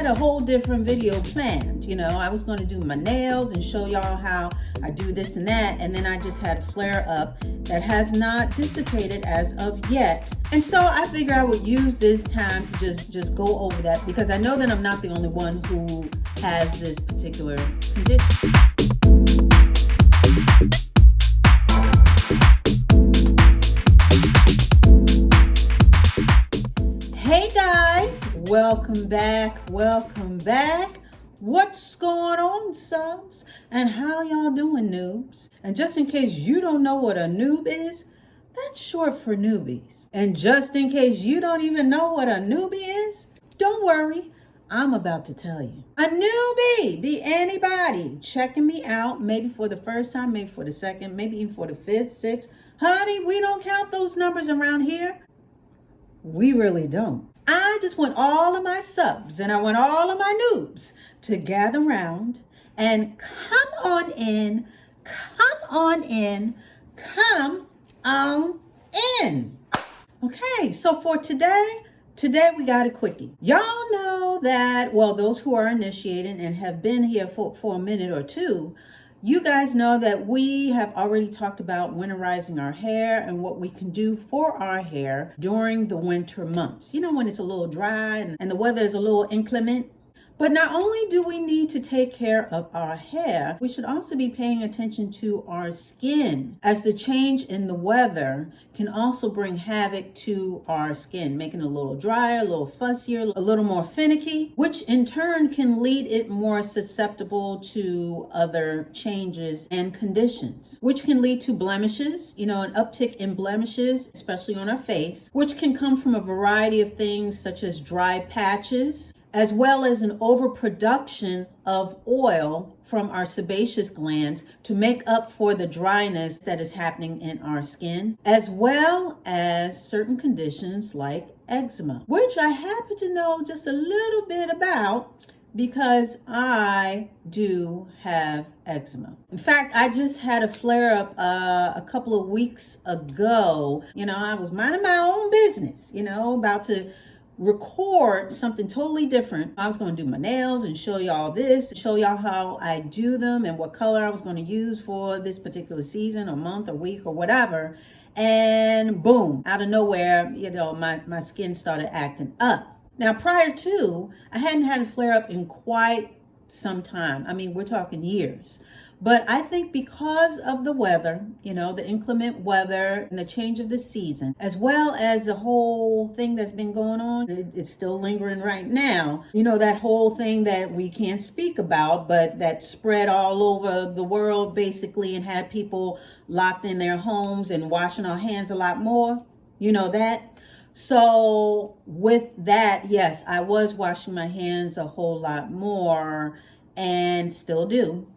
a whole different video planned. You know, I was going to do my nails and show y'all how I do this and that, and then I just had a flare up that has not dissipated as of yet. And so I figured I would use this time to just go over that, because I know that I'm not the only one who has this particular condition. Hey guys, welcome back. What's going on, subs? And how y'all doing, noobs? And just in case you don't know what a noob is, that's short for newbies. And just in case you don't even know what a newbie is, don't worry, I'm about to tell you. A newbie be anybody checking me out, maybe for the first time, maybe for the second, maybe even for the fifth, sixth. Honey, we don't count those numbers around here. We really don't. I just want all of my subs and I want all of my noobs to gather around and come on in. Okay, so for today we got a quickie. Y'all know that, well, those who are initiated and have been here for a minute or two, you guys know that we have already talked about winterizing our hair and what we can do for our hair during the winter months. You know, when it's a little dry and the weather is a little inclement. But not only do we need to take care of our hair, we should also be paying attention to our skin, as the change in the weather can also bring havoc to our skin, making it a little drier, a little fussier, a little more finicky, which in turn can lead it more susceptible to other changes and conditions, which can lead to blemishes, you know, an uptick in blemishes, especially on our face, which can come from a variety of things such as dry patches, as well as an overproduction of oil from our sebaceous glands to make up for the dryness that is happening in our skin, as well as certain conditions like eczema, which I happen to know just a little bit about because I do have eczema. In fact, I just had a flare up a couple of weeks ago. You know, I was minding my own business, you know, about to record something totally different. I was going to do my nails and show y'all this, show y'all how I do them and what color I was going to use for this particular season or month or week or whatever. And boom, out of nowhere, you know, my skin started acting up. Now, prior to, I hadn't had a flare up in quite some time. I mean, we're talking years. But I think because of the weather, you know, the inclement weather and the change of the season, as well as the whole thing that's been going on, it's still lingering right now. You know, that whole thing that we can't speak about, but that spread all over the world basically and had people locked in their homes and washing our hands a lot more. You know that? So with that, yes, I was washing my hands a whole lot more and still do.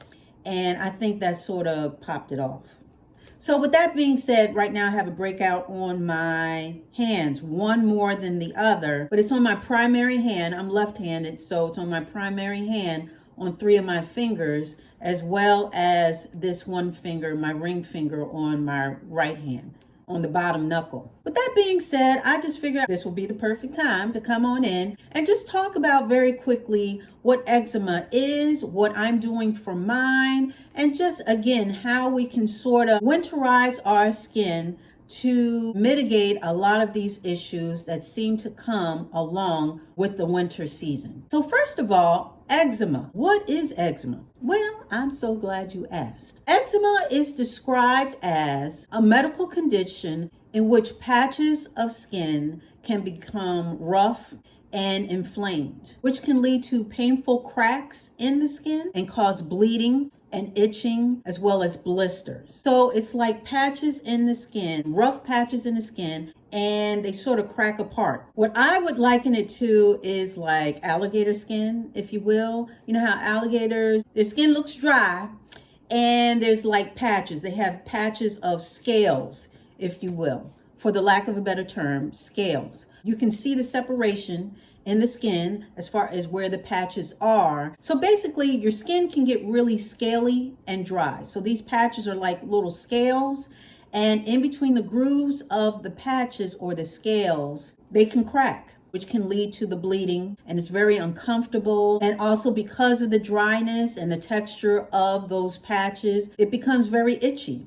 And I think that sort of popped it off. So with that being said, right now I have a breakout on my hands, one more than the other, but it's on my primary hand. I'm left-handed, so it's on my primary hand on 3 of my fingers, as well as this one finger, my ring finger on my right hand, on the bottom knuckle. With that being said, I just figured this will be the perfect time to come on in and just talk about very quickly what eczema is, what I'm doing for mine, and just again, how we can sort of winterize our skin to mitigate a lot of these issues that seem to come along with the winter season. So first of all, eczema. What is eczema? Well, I'm so glad you asked. Eczema is described as a medical condition in which patches of skin can become rough and inflamed, which can lead to painful cracks in the skin and cause bleeding and itching, as well as blisters. So it's like patches in the skin, rough patches in the skin, and they sort of crack apart. What I would liken it to is like alligator skin, if you will. You know how alligators, their skin looks dry and there's like patches. They have patches of scales, if you will, for the lack of a better term, scales. You can see the separation in the skin as far as where the patches are. So basically your skin can get really scaly and dry. So these patches are like little scales, and in between the grooves of the patches or the scales, they can crack. which can lead to the bleeding, and it's very uncomfortable. And also because of the dryness and the texture of those patches, it becomes very itchy.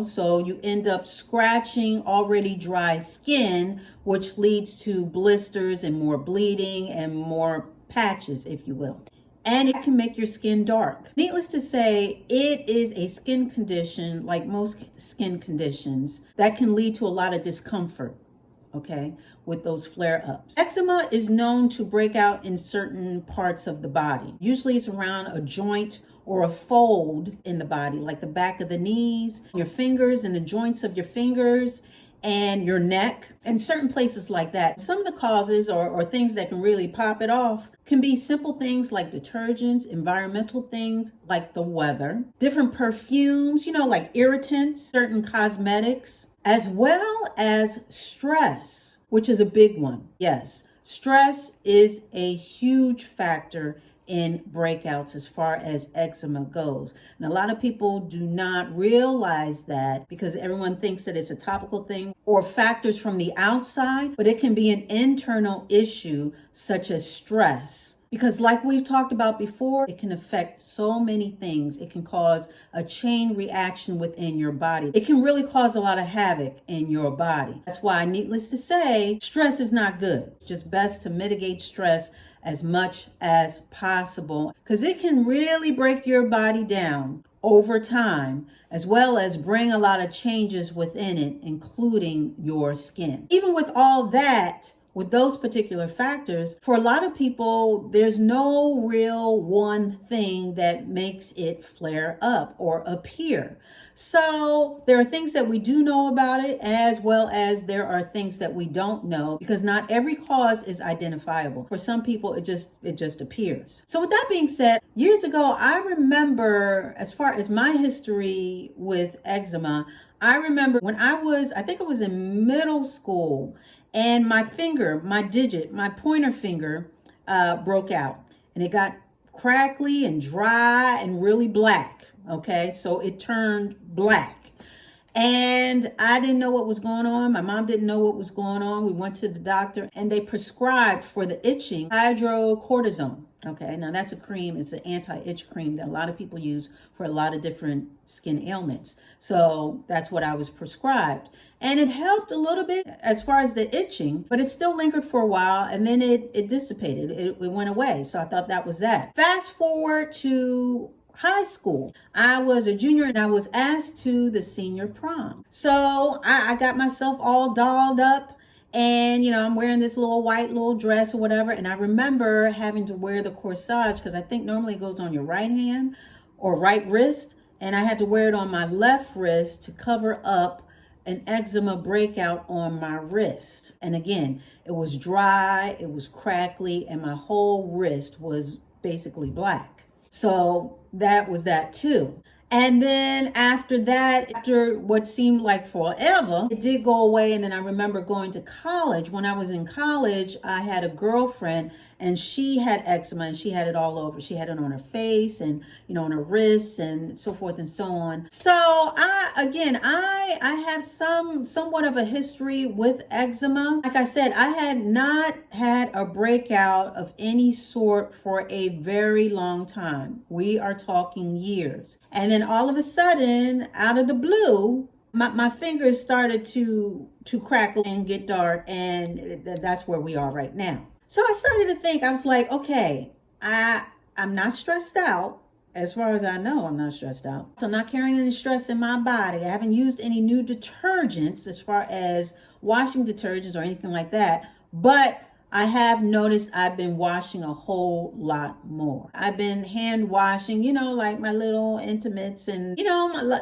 So you end up scratching already dry skin, which leads to blisters and more bleeding and more patches, if you will. And it can make your skin dark. Needless to say, it is a skin condition, like most skin conditions, that can lead to a lot of discomfort, okay, with those flare-ups. Eczema is known to break out in certain parts of the body. Usually it's around a joint or a fold in the body, like the back of the knees, your fingers and the joints of your fingers, and your neck, and certain places like that. Some of the causes or things that can really pop it off can be simple things like detergents, environmental things like the weather, different perfumes, like irritants, certain cosmetics, as well as stress, which is a big one. Yes, stress is a huge factor in breakouts as far as eczema goes. And a lot of people do not realize that because everyone thinks that it's a topical thing or factors from the outside, but it can be an internal issue such as stress. Because like we've talked about before, it can affect so many things. It can cause a chain reaction within your body. It can really cause a lot of havoc in your body. That's why, needless to say, stress is not good. It's just best to mitigate stress as much as possible because it can really break your body down over time, as well as bring a lot of changes within it, including your skin. Even with all that, with those particular factors, for a lot of people, there's no real one thing that makes it flare up or appear. So there are things that we do know about it, as well as there are things that we don't know, because not every cause is identifiable. For some people, it just appears. So with that being said, years ago, I remember, as far as my history with eczema, I remember when I think it was in middle school, and my finger, my digit, my pointer finger broke out, and it got crackly and dry and really black. Okay, so it turned black, and I didn't know what was going on. My mom didn't know what was going on. We went to the doctor, and they prescribed for the itching hydrocortisone. Okay, now that's a cream. It's an anti-itch cream that a lot of people use for a lot of different skin ailments. So that's what I was prescribed. And it helped a little bit as far as the itching, but it still lingered for a while, and then it dissipated. It went away. So I thought that was that. Fast forward to high school. I was a junior and I was asked to the senior prom. So I got myself all dolled up. And, I'm wearing this little dress or whatever. And I remember having to wear the corsage because I think normally it goes on your right hand or right wrist. And I had to wear it on my left wrist to cover up an eczema breakout on my wrist. And again, it was dry, it was crackly, and my whole wrist was basically black. So that was that too. And then after that, after what seemed like forever, it did go away. And then I remember going to college. When I was in college, I had a girlfriend and she had eczema and she had it all over. She had it on her face and, on her wrists and so forth and so on. So I have somewhat of a history with eczema. Like I said, I had not had a breakout of any sort for a very long time. We are talking years. And then all of a sudden, out of the blue, my fingers started to crackle and get dark, and that's where we are right now. So I started to think, I was like, okay, I'm not stressed out. As far as I know, I'm not stressed out. So I'm not carrying any stress in my body. I haven't used any new detergents as far as washing detergents or anything like that. But I have noticed I've been washing a whole lot more. I've been hand washing, like my little intimates and,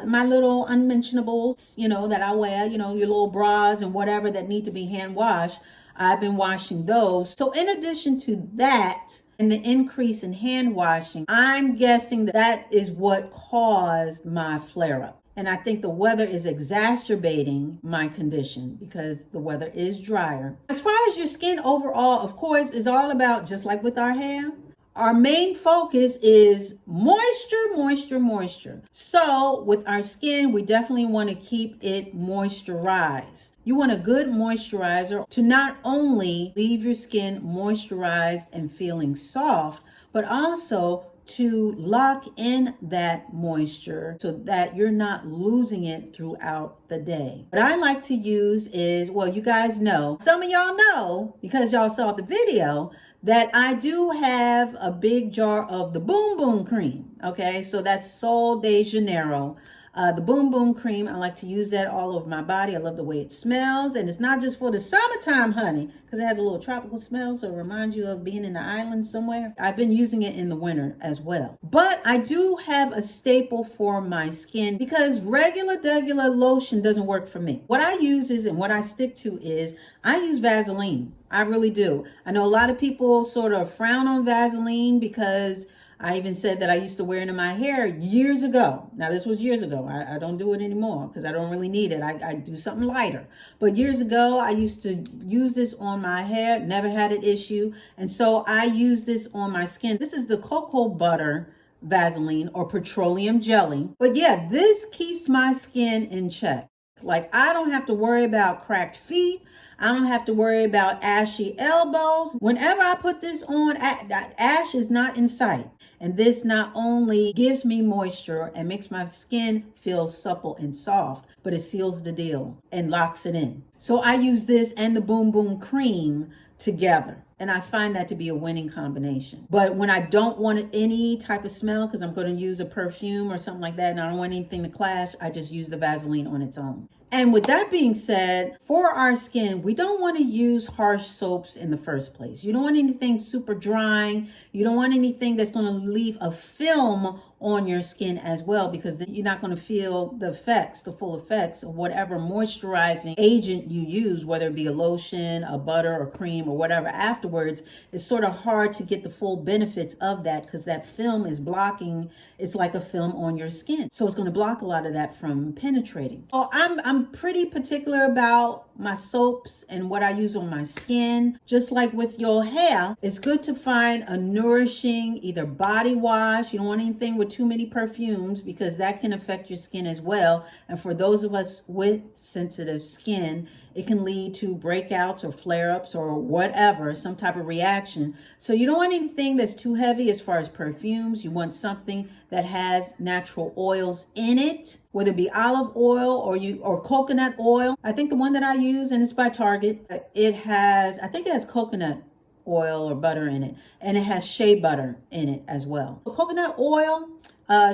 my little unmentionables, that I wear, your little bras and whatever that need to be hand washed. I've been washing those. So in addition to that, and the increase in hand washing, I'm guessing that is what caused my flare-up. And I think the weather is exacerbating my condition because the weather is drier. As far as your skin overall, of course, is all about, just like with our hair, our main focus is moisture, moisture, moisture. So with our skin, we definitely want to keep it moisturized. You want a good moisturizer to not only leave your skin moisturized and feeling soft, but also to lock in that moisture so that you're not losing it throughout the day. What I like to use is, well, you guys know, some of y'all know because y'all saw the video, that I do have a big jar of the Boom Boom cream. Okay, so that's Sol de Janeiro. The Boom Boom cream, I like to use that all over my body. I love the way it smells. And it's not just for the summertime, honey, because it has a little tropical smell, so it reminds you of being in the islands somewhere. I've been using it in the winter as well. But I do have a staple for my skin because regular lotion doesn't work for me. What I use is, and what I stick to is, I use Vaseline. I really do. I know a lot of people sort of frown on Vaseline because I even said that I used to wear it in my hair years ago. Now, this was years ago. I don't do it anymore because I don't really need it. I do something lighter. But years ago, I used to use this on my hair, never had an issue. And so I use this on my skin. This is the cocoa butter Vaseline or petroleum jelly. But yeah, this keeps my skin in check. Like, I don't have to worry about cracked feet. I don't have to worry about ashy elbows. Whenever I put this on, ash is not in sight. And this not only gives me moisture and makes my skin feel supple and soft, but it seals the deal and locks it in. So I use this and the Boom Boom cream together. And I find that to be a winning combination. But when I don't want any type of smell, because I'm going to use a perfume or something like that, and I don't want anything to clash, I just use the Vaseline on its own. And with that being said, for our skin, we don't want to use harsh soaps in the first place. You don't want anything super drying. You don't want anything that's going to leave a film on your skin as well, because then you're not going to feel the effects, the full effects of whatever moisturizing agent you use, whether it be a lotion, a butter, or cream, or whatever afterwards. It's sort of hard to get the full benefits of that because that film is blocking. It's like a film on your skin. So it's going to block a lot of that from penetrating. So I'm pretty particular about my soaps and what I use on my skin. Just like with your hair, it's good to find a nourishing either body wash. You don't want anything with too many perfumes because that can affect your skin as well. And for those of us with sensitive skin, it can lead to breakouts or flare-ups or whatever, some type of reaction. So you don't want anything that's too heavy as far as perfumes. You want something that has natural oils in it, whether it be olive oil or coconut oil. I think the one that I use, and it's by Target, I think it has coconut oil or butter in it, and it has shea butter in it as well. So coconut oil,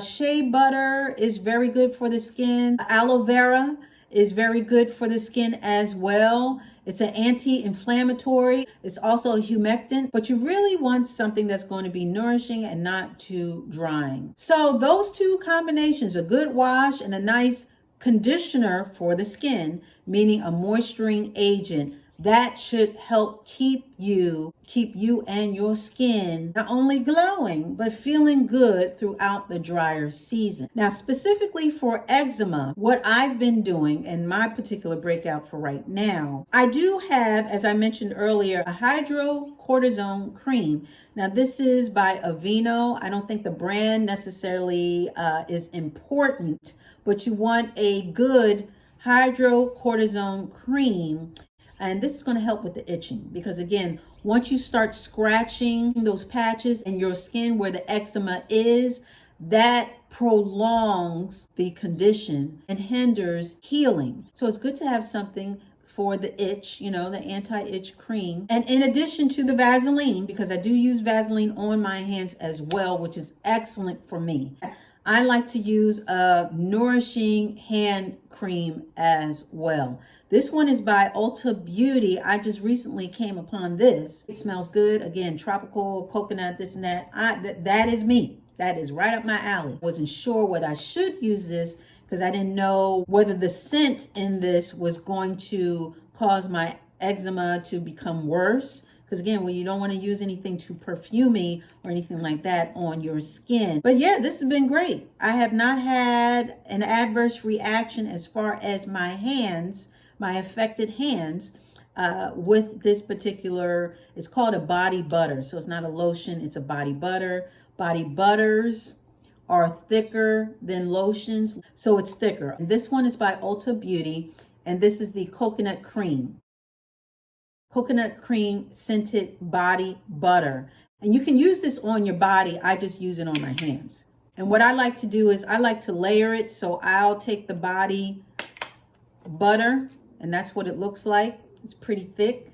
shea butter is very good for the skin. Aloe vera is very good for the skin as well. It's an anti-inflammatory. It's also a humectant, but you really want something that's going to be nourishing and not too drying. So those two combinations, a good wash and a nice conditioner for the skin, meaning a moisturizing agent, that should help keep you and your skin not only glowing, but feeling good throughout the drier season. Now, specifically for eczema, what I've been doing in my particular breakout for right now, I do have, as I mentioned earlier, a hydrocortisone cream. Now, this is by Aveeno. I don't think the brand necessarily is important, but you want a good hydrocortisone cream. And this is going to help with the itching because, again, once you start scratching those patches in your skin where the eczema is, that prolongs the condition and hinders healing. So it's good to have something for the itch, the anti-itch cream. And in addition to the Vaseline, because I do use Vaseline on my hands as well, which is excellent for me, I like to use a nourishing hand cream as well. This one is by Ulta Beauty. I just recently came upon this. It smells good. Again, tropical, coconut, this and that. That is me. That is right up my alley. I wasn't sure whether I should use this because I didn't know whether the scent in this was going to cause my eczema to become worse. Because again, you don't want to use anything too perfumey or anything like that on your skin. But yeah, this has been great. I have not had an adverse reaction as far as my hands, my affected hands. with this particular, it's called a body butter. So it's not a lotion, it's a body butter. Body butters are thicker than lotions, so it's thicker. And this one is by Ulta Beauty, and this is the coconut cream scented body butter. And you can use this on your body. I just use it on my hands. And what I like to do is I like to layer it. So I'll take the body butter, and that's what it looks like. It's pretty thick.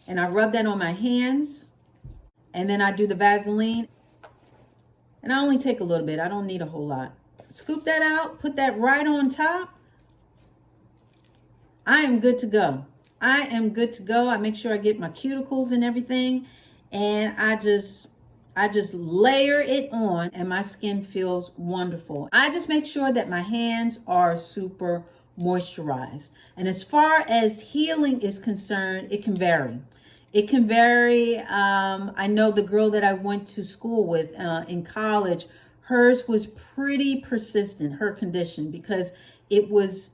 And I rub that on my hands. And then I do the Vaseline. And I only take a little bit. I don't need a whole lot. Scoop that out. Put that right on top. I am good to go. I am good to go. I make sure I get my cuticles and everything. And I just layer it on, and my skin feels wonderful. I just make sure that my hands are super moisturized. And as far as healing is concerned, it can vary. It can vary. I know the girl that I went to school with in college, hers was pretty persistent, her condition, because it was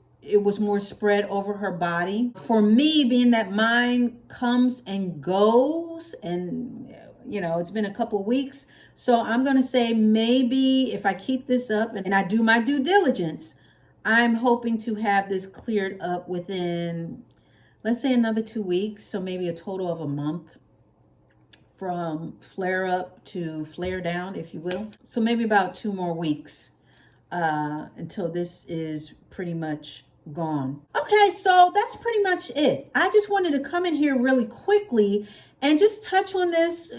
more spread over her body. For me, being that mine comes and goes, and it's been a couple weeks, so I'm gonna say maybe if I keep this up and I do my due diligence, I'm hoping to have this cleared up within, let's say, another 2 weeks. So maybe a total of a month from flare up to flare down, if you will. So maybe about 2 more weeks until this is pretty much gone. Okay, so that's pretty much it. I just wanted to come in here really quickly and just touch on this.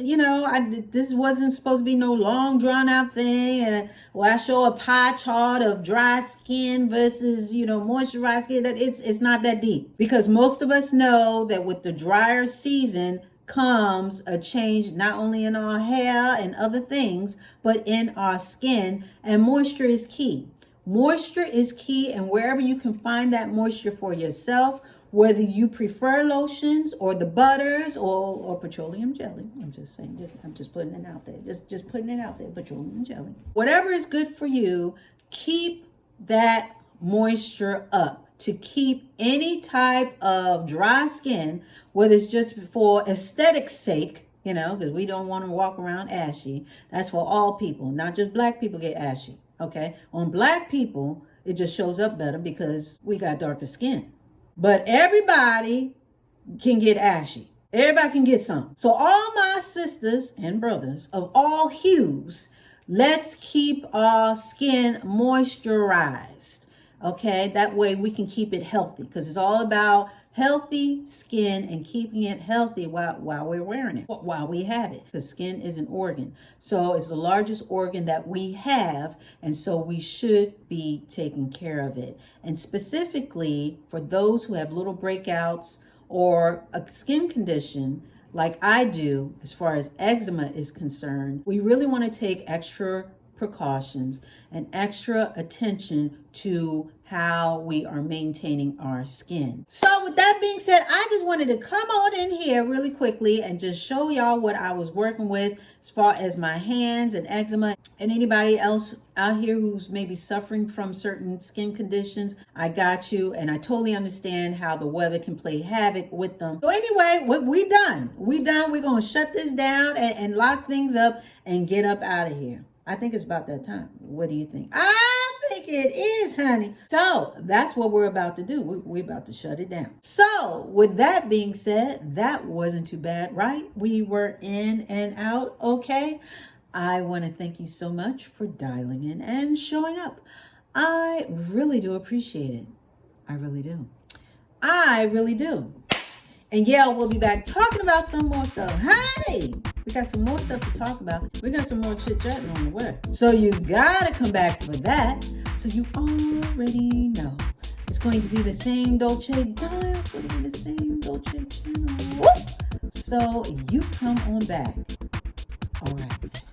This wasn't supposed to be no long drawn out thing. And I show a pie chart of dry skin versus, moisturized skin. That it's not that deep, because most of us know that with the drier season comes a change, not only in our hair and other things, but in our skin, and moisture is key. Moisture is key, and wherever you can find that moisture for yourself, whether you prefer lotions or the butters or petroleum jelly. I'm just saying, I'm just putting it out there. Just putting it out there, petroleum jelly. Whatever is good for you, keep that moisture up to keep any type of dry skin, whether it's just for aesthetic's sake, because we don't want to walk around ashy. That's for all people, not just black people get ashy. Okay, on black people, it just shows up better because we got darker skin. But everybody can get ashy. Everybody can get some. So all my sisters and brothers of all hues, let's keep our skin moisturized. Okay, that way we can keep it healthy, because it's all about healthy skin and keeping it healthy while we're wearing it, while we have it. The skin is an organ. So it's the largest organ that we have, and so we should be taking care of it. And specifically for those who have little breakouts or a skin condition like I do, as far as eczema is concerned, we really want to take extra precautions and extra attention to how we are maintaining our skin. So with that being said, I just wanted to come on in here really quickly and just show y'all what I was working with as far as my hands and eczema. And anybody else out here who's maybe suffering from certain skin conditions, I got you. And I totally understand how the weather can play havoc with them. So anyway, we done. We're going to shut this down and lock things up and get up out of here. I think it's about that time. What do you think? I think it is, honey. So that's what we're about to do. We're about to shut it down. So with that being said, that wasn't too bad, right? We were in and out okay. I want to thank you so much for dialing in and showing up. I really do appreciate it. I really do. I really do. And yeah, we'll be back talking about some more stuff. Hey, we got some more stuff to talk about. We got some more chit-chatting on the way. So you gotta come back for that. So you already know. It's going to be the same Dolce dial. It's going to be the same Dolce channel. Woo! So you come on back. All right.